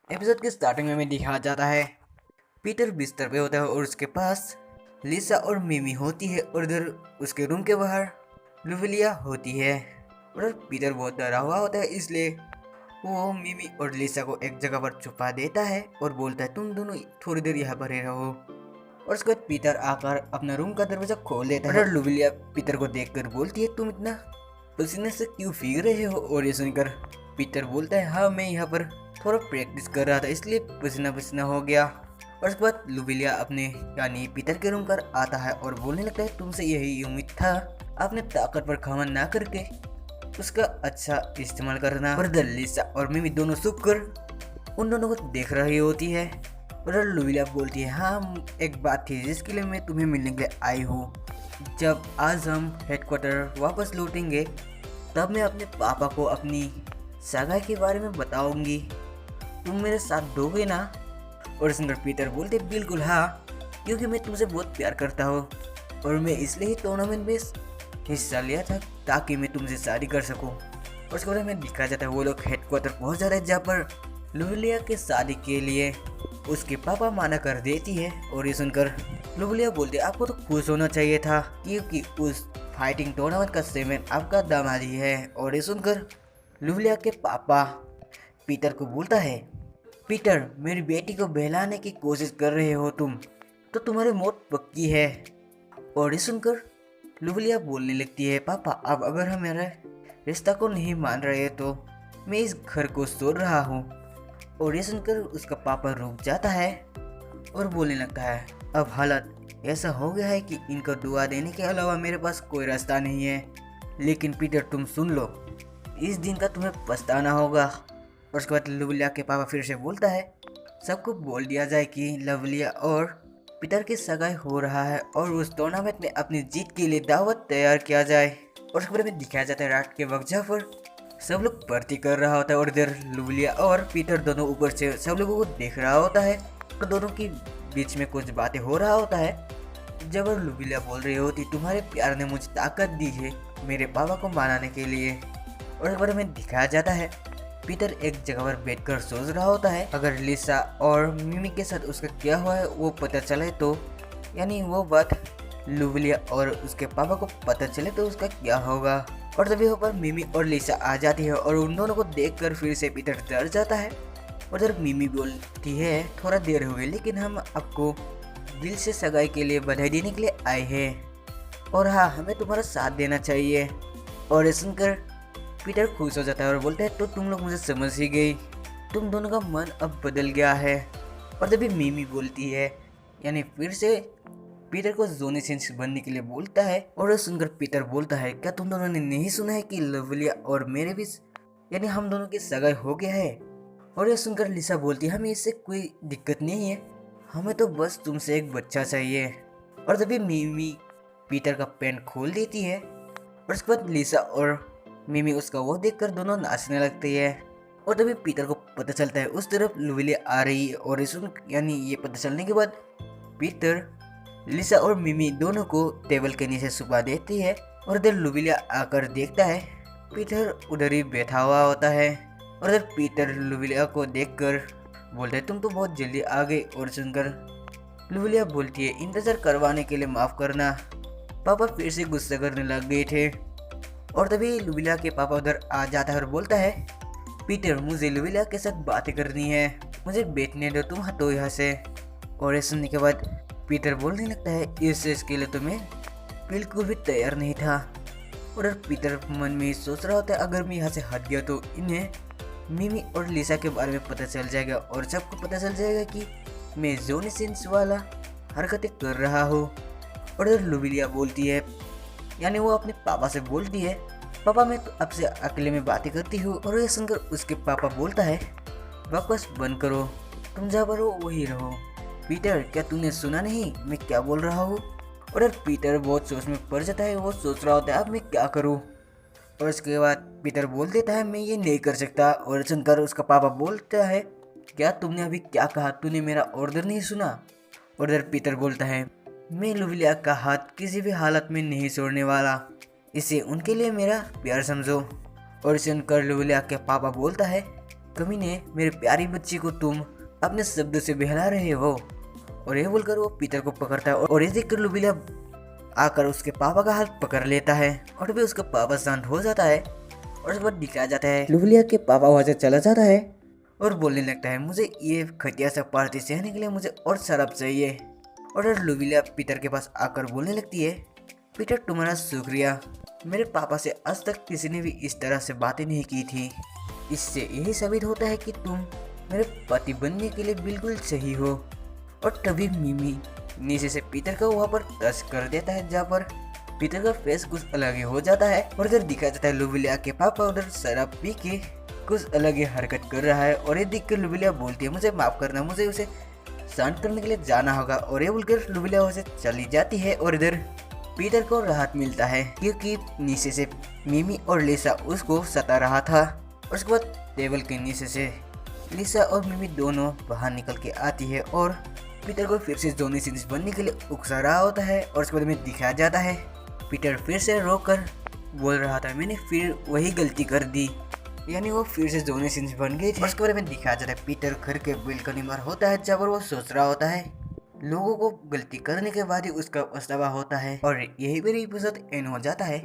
Episode के starting में हमें दिखाया जाता है पीटर बिस्तर पे होता है और उसके पास लिसा और मिमी होती है और इधर उसके रूम के बाहर लुविलिया होती है। और पीटर बहुत डरा हुआ होता है, इसलिए वो मिमी और लिसा को एक जगह पर छुपा देता है और बोलता है तुम दोनों थोड़ी देर यहाँ पर रहो। और उसके बाद पीटर आकर अपना रूम का दरवाजा खोल देता है और लुविलिया पीटर को देखकर बोलती है तुम इतना पसीने से क्यों भीग रहे हो। और ये सुनकर पीटर बोलता है हाँ मैं यहाँ पर थोड़ा प्रैक्टिस कर रहा था इसलिए पसीना पसीना हो गया। और उसके बाद लुविलिया अपने यानी पीटर के रूम पर आता है और बोलने लगता है तुमसे यही उम्मीद था, आपने ताकत पर घमंड ना करके उसका अच्छा इस्तेमाल करना। और लिसा और मिमी दोनों सुख कर उन दोनों को देख रही होती है। और लुविलिया बोलती है हाँ एक बात थी जिसके लिए मैं तुम्हें मिलने के लिए आई हूँ। जब आज हम हेडक्वार्टर वापस लौटेंगे तब मैं अपने पापा को अपनी सगाई के बारे में बताऊंगी, तुम मेरे साथ दोगे ना। और सुंदर पीटर बोलते बिल्कुल हाँ, क्योंकि मैं तुमसे बहुत प्यार करता हूँ और मैं इसलिए ही टूर्नामेंट में हिस्सा लिया था ताकि मैं तुमसे शादी कर सकूँ। और उसके बाद में दिखाया जाता है वो लोग हेडक्वार्टर पहुँच जाते हैं जहाँ पर लुविलिया के शादी के लिए उसके पापा माना कर देती है। और ये सुनकर लुविलिया बोलती है आपको तो खुश होना चाहिए था क्योंकि उस फाइटिंग टूर्नामेंट का चैंपियन आपका दामाद ही है। और ये सुनकर लुविलिया के पापा पीटर को बोलता है पीटर मेरी बेटी को बहलाने की कोशिश कर रहे हो तुम, तो तुम्हारी मौत पक्की है। और ये सुनकर लुविलिया बोलने लगती है पापा अब अगर हमारे रिश्ता को नहीं मान रहे तो मैं इस घर को छोड़ रहा हूँ। और ये सुनकर उसका पापा रुक जाता है और बोलने लगता है अब हालत ऐसा हो गया है कि इनको दुआ देने के अलावा मेरे पास कोई रास्ता नहीं है। लेकिन पीटर तुम सुन लो, इस दिन का तुम्हें पछताना होगा। और उसके बाद लुविलिया के पापा फिर से बोलता है सबको बोल दिया जाए कि लुविलिया और पीटर की सगाई हो रहा है और उस टूर्नामेंट में अपनी जीत के लिए दावत तैयार किया जाए। और उसके बारे में दिखाया जाता है रात के वक्त जहाँ पर सब लोग पार्टी कर रहा होता है और इधर लुविलिया और पीटर दोनों ऊपर से सब लोगों को देख रहा होता है और दोनों की बीच में कुछ बातें हो रहा होता है। जब लुविलिया बोल रही होती तुम्हारे प्यार ने मुझे ताकत दी है मेरे पापा को मनाने के लिए। और इस बारे में दिखाया जाता है पीटर एक जगह पर बैठकर सोच रहा होता है अगर लिसा और मिमी के साथ उसका क्या हुआ है वो पता चले तो यानी वो बात लुविलिया और उसके पापा को पता चले तो उसका क्या होगा। और तभी वहाँ पर मिमी और लिसा आ जाती है और उन दोनों को देखकर फिर से पीटर डर जाता है। और जब मिमी बोलती है थोड़ा देर हुई लेकिन हम आपको दिल से सगाई के लिए बधाई देने के लिए आए हैं और हाँ हमें तुम्हारा साथ देना चाहिए। और ये सुनकर पीटर खुश हो जाता है और बोलता है तो तुम लोग मुझे समझ ही गई, तुम दोनों का मन अब बदल गया है। और तभी मिमी बोलती है यानी फिर से पीटर को जोनी सिंस बनने के लिए बोलता है। और सुनकर पीटर बोलता है क्या तुम दोनों ने नहीं सुना है कि लुविलिया और मेरे बीच यानी हम दोनों की सगाई हो गया है। और यह सुनकर लिसा बोलती है हमें इससे कोई दिक्कत नहीं है, हमें तो बस तुमसे एक बच्चा चाहिए। और तभी मिमी पीटर का पैंट खोल देती है और उसके बाद लिसा और मिमी उसका वो देखकर दोनों नाचने लगती है। और तभी पीटर को पता चलता है उस तरफ लुविलिया आ रही है। और यानी ये पता चलने के बाद पीटर लिसा और मिमी दोनों को टेबल के नीचे छुपा देती है। और इधर लुविलिया आकर देखता है पीटर उधर ही बैठा हुआ होता है। और इधर पीटर लुविलिया को देखकर बोलता है तुम तो बहुत जल्दी आ गए। और सुनकर लुविलिया बोलती है इंतजार करवाने के लिए माफ करना, पापा फिर से गुस्सा करने लग गए थे। और तभी लुविलिया के पापा उधर आ जाता है और बोलता है पीटर मुझे लुविलिया के साथ बातें करनी है, मुझे बैठने दो, तुम हटो यहाँ से। और ये सुनने के बाद पीटर बोलने लगता है इस चीज़ के लिए तो मैं बिल्कुल भी तैयार नहीं था। और पीटर मन में सोच रहा होता है अगर मैं यहाँ से हट गया तो इन्हें मिमी और लिसा के बारे में पता चल जाएगा और सबको पता चल जाएगा कि मैं जोनी सिंस वाला हरकतें कर रहा हूँ। और लुविलिया बोलती है यानी वो अपने पापा से बोलती है पापा मैं तो आपसे अकेले में बातें करती हूँ। और ये सुनकर उसके पापा बोलता है बकवास बंद करो, तुम जहाँ पर हो वही रहो। पीटर क्या तूने सुना नहीं मैं क्या बोल रहा हूँ। और पीटर बहुत सोच में पड़ जाता है, वो सोच रहा होता है अब मैं क्या करूँ। और उसके बाद पीटर बोल देता है मैं ये नहीं कर सकता। और सुनकर उसका पापा बोलता है क्या तुमने अभी क्या कहा, तूने मेरा ऑर्डर नहीं सुना। और इधर पीटर बोलता है मैं लुविलिया का हाथ किसी भी हालत में नहीं छोड़ने वाला, इसे उनके लिए मेरा प्यार समझो। और सुनकर लुविलिया के पापा बोलता है कमीने, मेरे प्यारी बच्ची को तुम अपने शब्दों से बहला रहे हो। और ये बोलकर वो पीटर को पकड़ता है और ये देखकर लुविलिया आकर उसके पापा का हाथ पकड़ लेता है और भी उसका पापा शांत हो जाता है। और उसके बाद दिखाया जाता है लुविलिया के पापा वहाँ से चला जाता है और बोलने लगता है, मुझे ये खटिया सा पार्टी सहने के लिए मुझे और शराब चाहिए। और लुविलिया पीटर के पास आकर बोलने लगती है, पीटर तुम्हारा शुक्रिया, मेरे पापा से आज तक किसी ने भी इस तरह से बातें नहीं की थी। इससे यही साबित होता है कि तुम मेरे पति बनने के लिए बिल्कुल सही हो। और तभी मिमी नीचे से पीटर को वहाँ पर टच कर देता है, जहाँ पर पीटर का फेस कुछ अलग ही हो जाता है। और इधर दिखाया जाता है लुविलिया के पापा उधर शराब पी के कुछ अलग ही हरकत कर रहा है। और ये देख कर लुविलिया बोलती है, मुझे माफ करना, मुझे उसे शांत करने के लिए जाना होगा। और ये बोलकर लुविलिया वहाँ से चली जाती है। और इधर पीटर को राहत मिलता है क्योंकि नीचे से मिमी और लिसा उसको सता रहा था। और उसके बाद टेबल के नीचे से लिसा और मिमी दोनों बाहर निकल के आती है और पीटर को फिर से जोनी सिंस बनने के लिए उकसा रहा होता है। और उसके बाद में दिखाया जाता है पीटर फिर से रोकर बोल रहा था, मैंने फिर वही गलती कर दी, यानी वो फिर से जोनी सिंस बन गई थी। उसके बारे में दिखाया जाता है पीटर घर के बिल्कुल बाहर होता है, जब वो सोच रहा होता है लोगों को गलती करने के बाद ही उसका पछतावा होता है। और यही मेरी एपिसोड एंड हो जाता है।